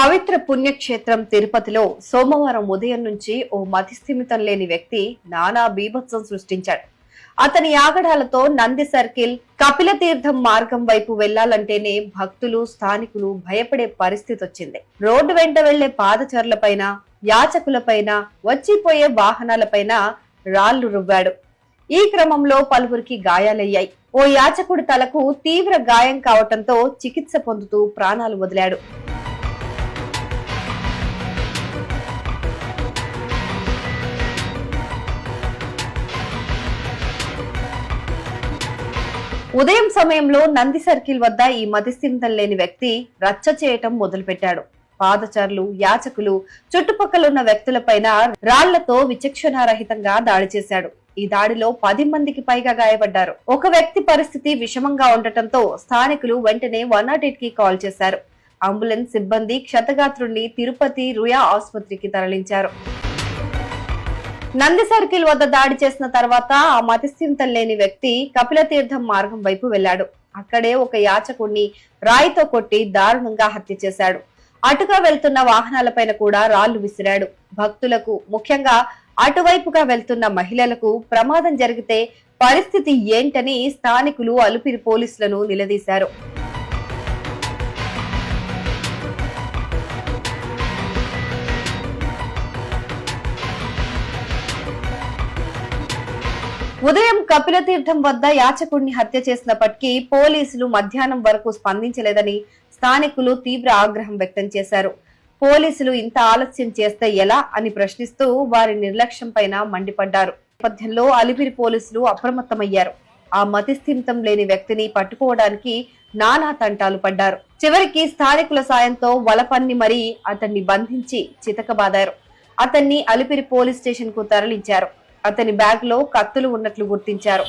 పవిత్ర పుణ్యక్షేత్రం తిరుపతిలో సోమవారం ఉదయం నుంచి ఓ మతిస్థిమితం లేని వ్యక్తి నానా బీభత్సం సృష్టించాడు. అతని ఆగడాలతో నంది సర్కిల్, కపిలతీర్థం మార్గం వైపు వెళ్లాలంటేనే భక్తులు, స్థానికులు భయపడే పరిస్థితి వచ్చింది. రోడ్డు వెంట వెళ్లే పాదచారులపైన, యాచకులపైన, వచ్చిపోయే వాహనాలపైన రాళ్లు రువ్వాడు. ఈ క్రమంలో పలువురికి గాయాలయ్యాయి. ఓ యాచకుడి తలకు తీవ్ర గాయం కావటంతో చికిత్స పొందుతూ ప్రాణాలు వదిలాడు. ఉదయం సమయంలో నంది సర్కిల్ వద్ద ఈ మతిస్థిమితం లేని వ్యక్తి రచ్చ చేయటం మొదలుపెట్టాడు. పాదచారులు, యాచకులు, చుట్టుపక్కలున్న వ్యక్తులపైన రాళ్లతో విచక్షణారహితంగా దాడి చేశాడు. ఈ దాడిలో 10 మందికి పైగా గాయపడ్డారు. ఒక వ్యక్తి పరిస్థితి విషమంగా ఉండటంతో స్థానికులు వెంటనే 108 కి కాల్ చేశారు. అంబులెన్స్ సిబ్బంది క్షతగాత్రుడిని తిరుపతి రుయా ఆసుపత్రికి తరలించారు. నంది సర్కిల్ వద్ద దాడి చేసిన తర్వాత ఆ మతిస్థిమితం లేని వ్యక్తి కపిలతీర్థం మార్గం వైపు వెళ్లాడు. అక్కడే ఒక యాచకుడిని రాయితో కొట్టి దారుణంగా హత్య చేశాడు. అటుగా వెళ్తున్న వాహనాలపైన కూడా రాళ్లు విసిరాడు. భక్తులకు, ముఖ్యంగా అటువైపుగా వెళ్తున్న మహిళలకు ప్రమాదం జరిగితే పరిస్థితి ఏంటని స్థానికులు అలిపిరి పోలీసులను నిలదీశారు. ఉదయం కపిలతీర్థం వద్ద యాచకుడిని హత్య చేసినప్పటికీ పోలీసులు మధ్యాహ్నం వరకు స్పందించలేదని స్థానికులు తీవ్ర ఆగ్రహం వ్యక్తం చేశారు. పోలీసులు ఇంత ఆలస్యం చేస్తే ఎలా అని ప్రశ్నిస్తూ వారి నిర్లక్ష్యం పైన మండిపడ్డారు. నేపథ్యంలో అలిపిరి పోలీసులు అప్రమత్తమయ్యారు. ఆ మతిస్థిమితం లేని వ్యక్తిని పట్టుకోవడానికి నానా తంటాలు పడ్డారు. చివరికి స్థానికుల సాయంతో వలపన్ని మరీ అతన్ని బంధించి చితకబాదారు. అతన్ని అలిపిరి పోలీస్ స్టేషన్ కు తరలించారు. అతని బ్యాగ్ లో కత్తులు ఉన్నట్లు గుర్తించారు.